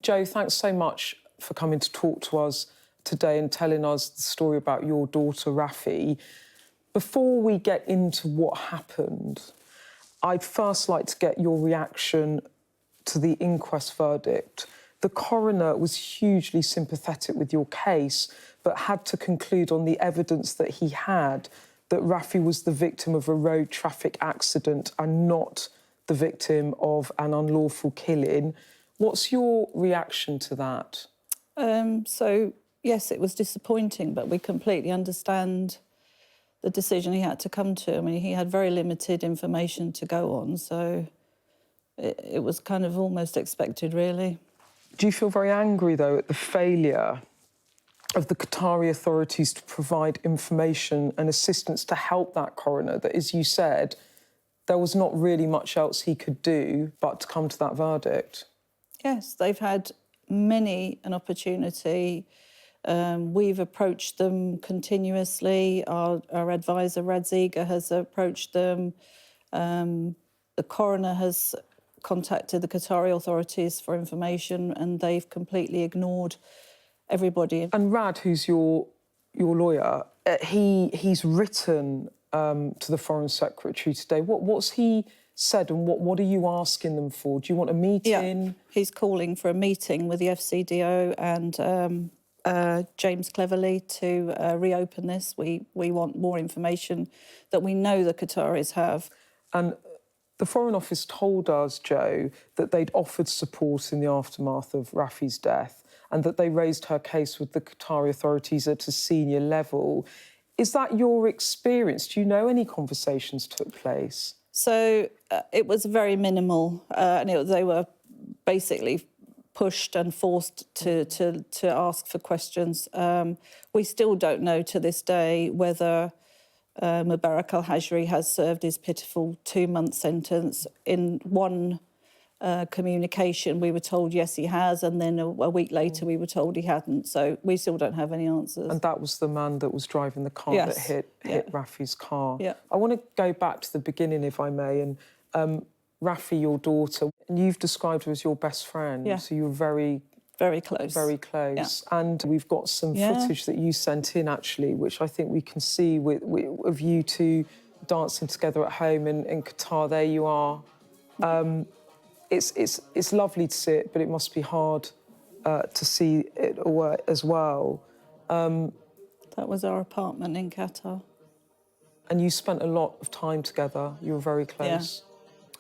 Jo, thanks so much for coming to talk to us today and telling us the story about your daughter, Raffy. Before we get into what happened, I'd first like to get your reaction to the inquest verdict. The coroner was hugely sympathetic with your case, but had to conclude on the evidence that he had that Raffy was the victim of a road traffic accident and not the victim of an unlawful killing. What's your reaction to that? So, yes, it was disappointing, but we completely understand the decision he had to come to. I mean, he had very limited information to go on, so it was kind of almost expected, really. Do you feel very angry, though, at the failure of the Qatari authorities to provide information and assistance to help that coroner, that, as you said, there was not really much else he could do but to come to that verdict? Yes, they've had many an opportunity. We've approached them continuously. Our advisor, Radziga, has approached them. The coroner has contacted the Qatari authorities for information, and they've completely ignored everybody. And Rad, who's your lawyer, he's written to the Foreign Secretary today. What's he said, and what are you asking them for? Do you want a meeting? Yeah, he's calling for a meeting with the FCDO and James Cleverly to reopen this. We want more information that we know the Qataris have. And the Foreign Office told us, Jo, that they'd offered support in the aftermath of Raffi's death and that they raised her case with the Qatari authorities at a senior level. Is that your experience? Do you know any conversations took place? So it was very minimal, and they were basically pushed and forced to ask for questions. We still don't know to this day whether Mubarak al-Hajri has served his pitiful 2-month sentence. In one communication, we were told, yes, he has, and then a week later we were told he hadn't. So we still don't have any answers. And that was the man that was driving the car that hit Raffi's car. Yeah. I want to go back to the beginning, if I may, and Raffy, your daughter, and you've described her as your best friend, so you were very close. Very close. Yeah. And we've got some footage that you sent in, actually, which I think we can see of you two dancing together at home in Qatar. There you are. It's lovely to see it, but it must be hard to see it as well. That was our apartment in Qatar. And you spent a lot of time together. You were very close. Yeah,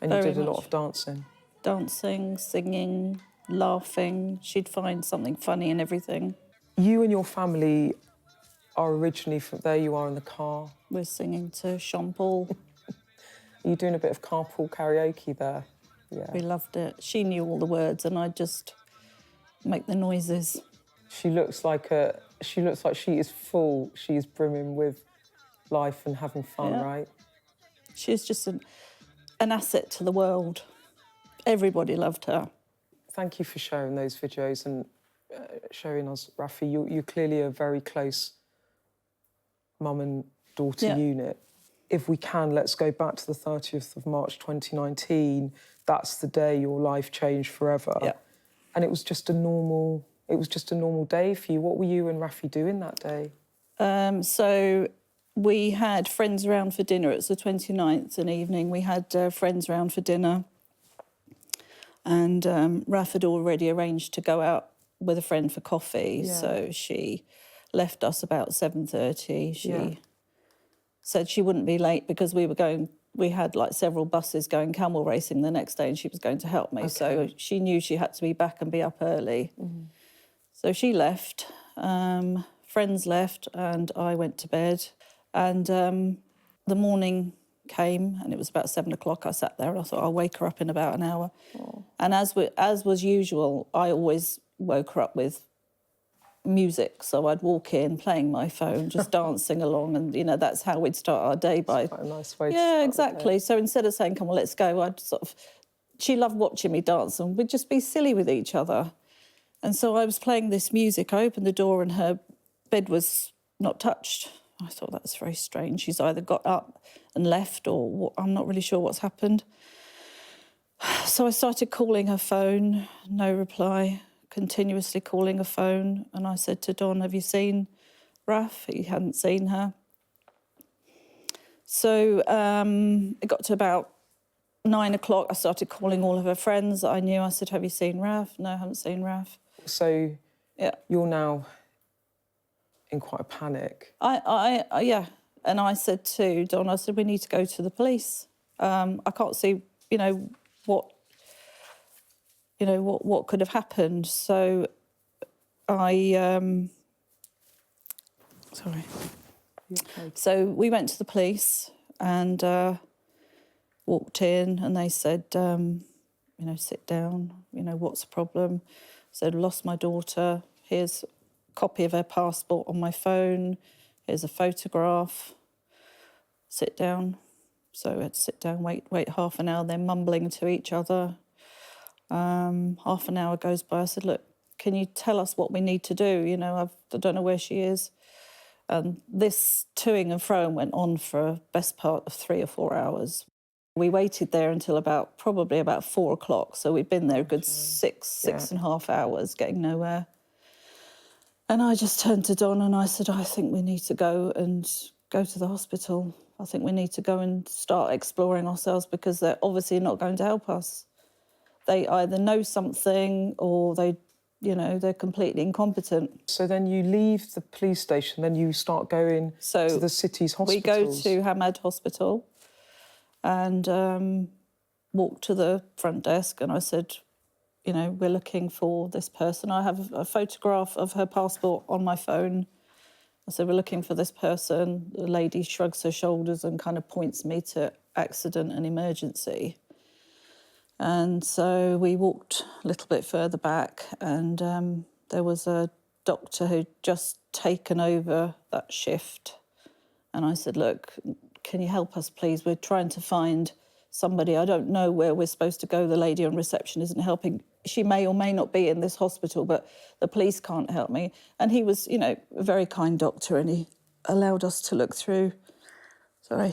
and you did a lot of dancing. Dancing, singing, laughing. She'd find something funny in everything. You and your family are originally from... There you are in the car. We're singing to Sean Paul. Are you doing a bit of carpool karaoke there? Yeah. We loved it. She knew all the words and I'd just make the noises. She looks like she is full. She is brimming with life and having fun, right? She's just an asset to the world. Everybody loved her. Thank you for sharing those videos and showing us, Rafi. You're clearly a very close mum and daughter unit. If we can, let's go back to the 30th of March 2019. That's the day your life changed forever. Yeah. And it was just a normal day for you. What were you and Rafi doing that day? So we had friends around for dinner. It was the 29th in the evening. We had friends around for dinner. And Raf had already arranged to go out with a friend for coffee. Yeah. So she left us about 7:30. She said she wouldn't be late because we had like several buses going camel racing the next day and she was going to help me. Okay. So she knew she had to be back and be up early. Mm-hmm. So she left, friends left, and I went to bed. And the morning came and it was about 7 o'clock. I sat there and I thought I'll wake her up in about an hour. Oh. And as was usual, I always woke her up with music. So I'd walk in playing my phone, just dancing along, and you know that's how we'd start our day. By quite a nice way to start, exactly. So instead of saying come on let's go, I'd she loved watching me dance and we'd just be silly with each other. And so I was playing this music. I opened the door and her bed was not touched. I thought that's very strange. She's either got up and left or I'm not really sure what's happened. So I started calling her phone, no reply. continuously calling a phone. And I said to Don, have you seen Raff? He hadn't seen her. So it got to about 9 o'clock. I started calling all of her friends that I knew. I said, have you seen Raff? No, I haven't seen Raff. So yeah, you're now in quite a panic. Yeah. And I said to Don, I said, we need to go to the police. I can't see, what could have happened. So sorry. Okay. So we went to the police and walked in, and they said, sit down, what's the problem? Said, lost my daughter. Here's a copy of her passport on my phone. Here's a photograph. Sit down. So we had to sit down, wait half an hour, then mumbling to each other. Half an hour goes by. I said, look, can you tell us what we need to do? I don't know where she is. And this toing and froing went on for a best part of 3 or 4 hours. We waited there until probably about 4 o'clock. So we'd been there a good six and a half hours, getting nowhere. And I just turned to Don and I said, I think we need to go to the hospital. I think we need to go and start exploring ourselves, because they're obviously not going to help us. They either know something or they're completely incompetent. So then you leave the police station, then you start going to the city's hospitals. We go to Hamad Hospital and walk to the front desk, and I said, we're looking for this person. I have a photograph of her passport on my phone. I said, we're looking for this person. The lady shrugs her shoulders and kind of points me to accident and emergency. And so we walked a little bit further back, and there was a doctor who'd just taken over that shift. And I said, look, can you help us, please? We're trying to find somebody. I don't know where we're supposed to go. The lady on reception isn't helping. She may or may not be in this hospital, but the police can't help me. And he was, a very kind doctor, and he allowed us to look through...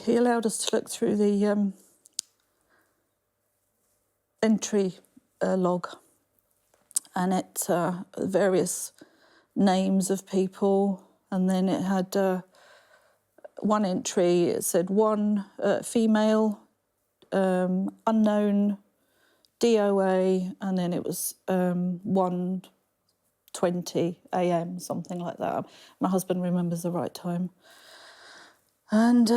he allowed us to look through the entry log, and it various names of people, and then it had one entry. It said one female, unknown, DOA, and then it was 1:20 a.m, something like that. My husband remembers the right time. And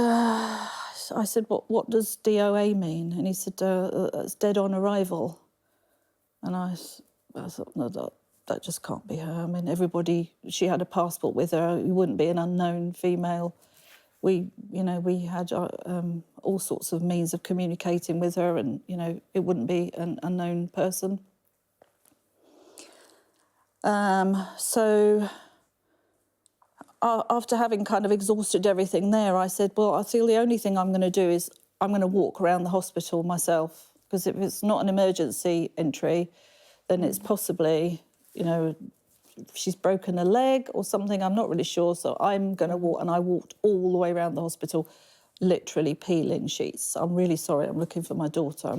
I said, what does DOA mean? And he said, it's dead on arrival. And I thought, no, that just can't be her. I mean, she had a passport with her. It wouldn't be an unknown female. We had all sorts of means of communicating with her, and, it wouldn't be an unknown person. So after having kind of exhausted everything there, I said, well, I feel the only thing I'm going to do is I'm going to walk around the hospital myself, because if it's not an emergency entry, then it's possibly, she's broken a leg or something. I'm not really sure. So I'm going to walk, and I walked all the way around the hospital, literally peeling sheets. I'm really sorry. I'm looking for my daughter.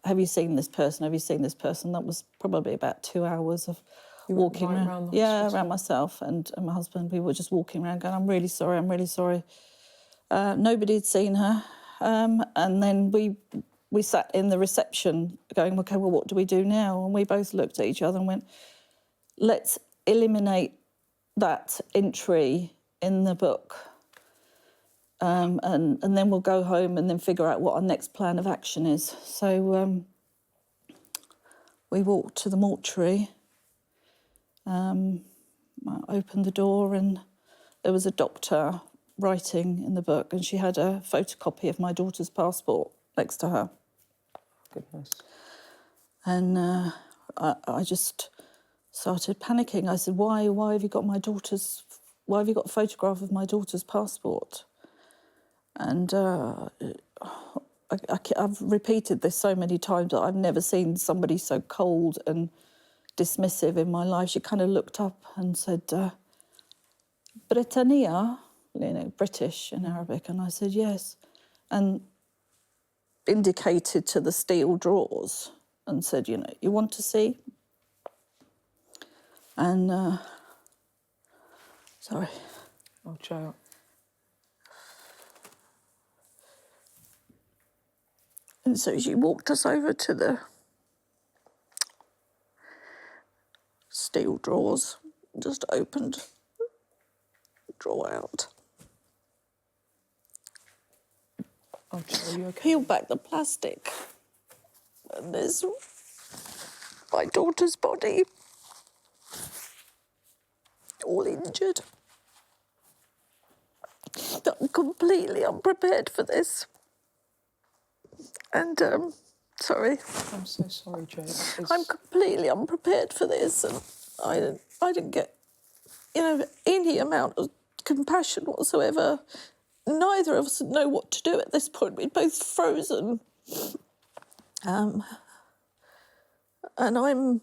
Have you seen this person? Have you seen this person? That was probably about 2 hours of walking around the hospital? Around myself and my husband. We were just walking around going, I'm really sorry, I'm really sorry. Nobody had seen her. And then we sat in the reception going, OK, well, what do we do now? And we both looked at each other and went, let's eliminate that entry in the book. And then we'll go home and then figure out what our next plan of action is. So we walked to the mortuary. I opened the door, and there was a doctor writing in the book, and she had a photocopy of my daughter's passport next to her. Goodness. And I just started panicking. I said, why have you got a photograph of my daughter's passport? And I've repeated this so many times that I've never seen somebody so cold and dismissive in my life. She kind of looked up and said, Britannia, British in Arabic. And I said, yes. And indicated to the steel drawers and said, you want to see? And, sorry. Oh, Joe. And so she walked us over to the steel drawers, just opened the drawer out. Oh, Joe, are you okay? Peeled back the plastic. And there's my daughter's body, all injured. I'm completely unprepared for this. And, sorry. I'm so sorry, Joe. That is... I'm completely unprepared for this, and I didn't get, any amount of compassion whatsoever. Neither of us know what to do at this point. We're both frozen. And I'm,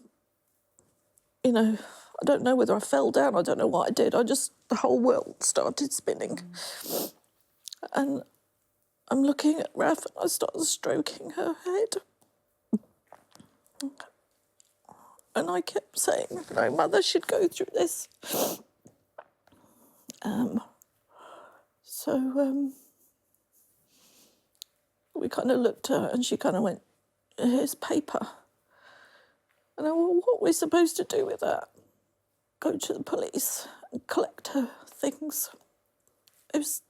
I don't know whether I fell down. I don't know what I did. The whole world started spinning. And I'm looking at Raff and I started stroking her head. And I kept saying, no mother should go through this. So we kind of looked at her and she kind of went, here's paper. And I went, well, what are we supposed to do with that? Go to the police and collect her things. It was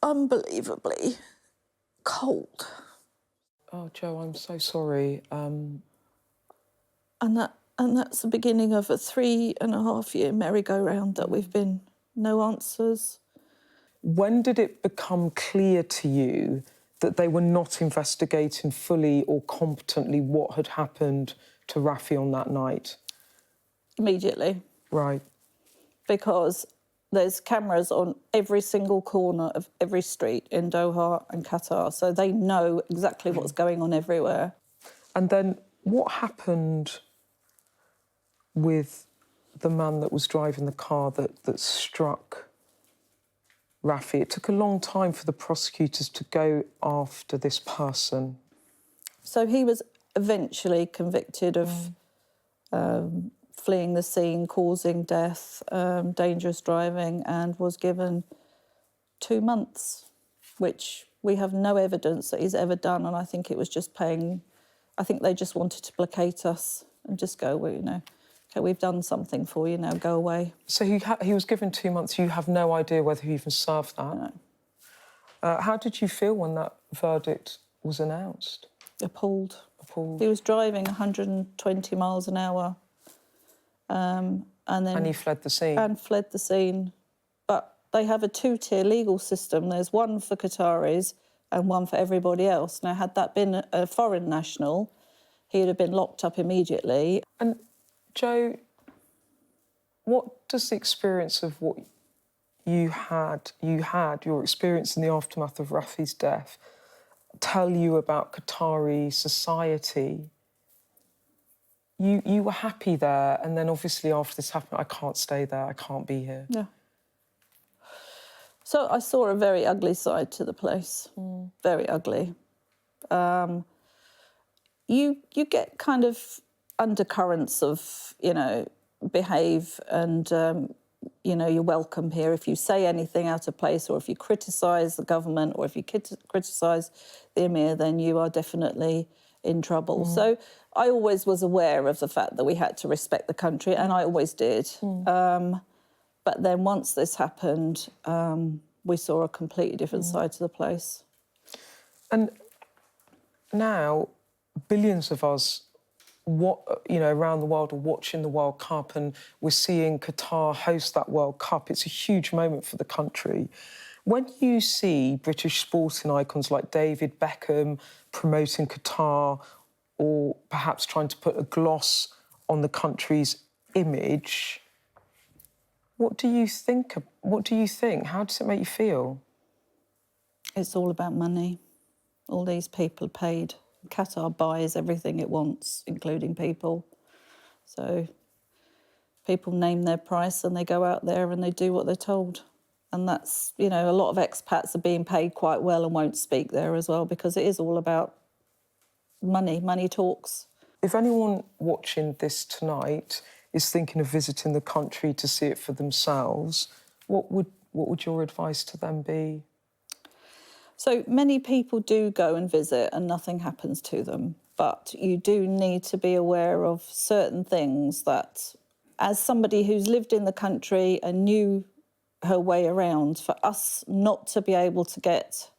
unbelievably cold. Oh, Joe, I'm so sorry. And that's the beginning of a 3.5-year merry-go-round that we've been no answers. When did it become clear to you that they were not investigating fully or competently what had happened to Rafi on that night? Immediately. Right. Because there's cameras on every single corner of every street in Doha and Qatar, so they know exactly what's going on everywhere. And then what happened with the man that was driving the car that struck Rafi? It took a long time for the prosecutors to go after this person. So he was eventually convicted of fleeing the scene, causing death, dangerous driving, and was given 2 months, which we have no evidence that he's ever done. And I think it was just paying... I think they just wanted to placate us and just go, well, OK, we've done something for you, now go away. So he was given 2 months. You have no idea whether he even served that? No. How did you feel when that verdict was announced? Appalled. Appalled. He was driving 120 miles an hour. And he fled the scene? And fled the scene. But they have a 2-tier legal system. There's one for Qataris and one for everybody else. Now, had that been a foreign national, he'd have been locked up immediately. And, Joe, what does the experience of what you had, your experience in the aftermath of Rafi's death, tell you about Qatari society? You were happy there, and then obviously after this happened, I can't stay there, I can't be here. Yeah. So I saw a very ugly side to the place, very ugly. You get kind of undercurrents of, behave and, you're welcome here. If you say anything out of place or if you criticise the government or if you criticise the Emir, then you are definitely in trouble. So I always was aware of the fact that we had to respect the country, and I always did. But then once this happened, we saw a completely different side to the place. And now billions of us, around the world are watching the World Cup, and we're seeing Qatar host that World Cup. It's a huge moment for the country. When you see British sporting icons like David Beckham promoting Qatar, or perhaps trying to put a gloss on the country's image, what do you think? How does it make you feel? It's all about money. All these people paid. Qatar buys everything it wants, including people. So people name their price and they go out there and they do what they're told. And that's, a lot of expats are being paid quite well and won't speak there as well, because it is all about money. Money talks. If anyone watching this tonight is thinking of visiting the country to see it for themselves, what would your advice to them be? So many people do go and visit and nothing happens to them, but you do need to be aware of certain things that, as somebody who's lived in the country and knew her way around, for us not to be able to get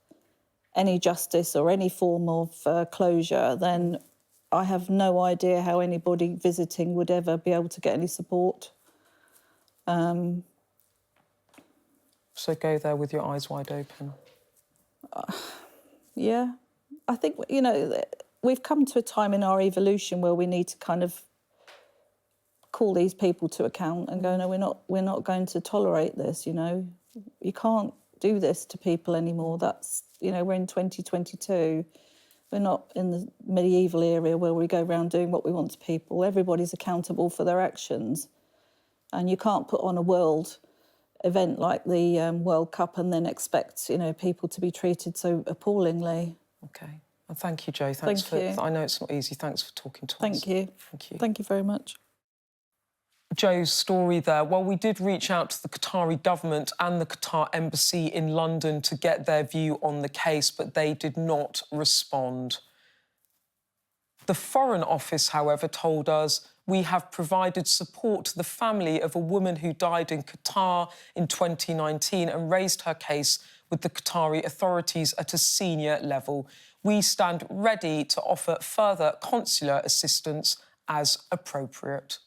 any justice or any form of closure, then I have no idea how anybody visiting would ever be able to get any support. So go there with your eyes wide open. Yeah, I think, you know, we've come to a time in our evolution where we need to kind of call these people to account and go, no, we're not going to tolerate this, you know. You can't do this to people anymore. That's, you know, we're in 2022. We're not in the medieval era where we go around doing what we want to people. Everybody's accountable for their actions. And you can't put on a world event like the World Cup and then expect, you know, people to be treated so appallingly. OK. Well, thank you, Jo. Thank you. I know it's not easy. Thanks for talking to us. Thank you. Thank you. Thank you very much. Jo's story there. Well, we did reach out to the Qatari government and the Qatar embassy in London to get their view on the case, but they did not respond. The Foreign Office, however, told us, we have provided support to the family of a woman who died in Qatar in 2019 and raised her case with the Qatari authorities at a senior level. We stand ready to offer further consular assistance as appropriate.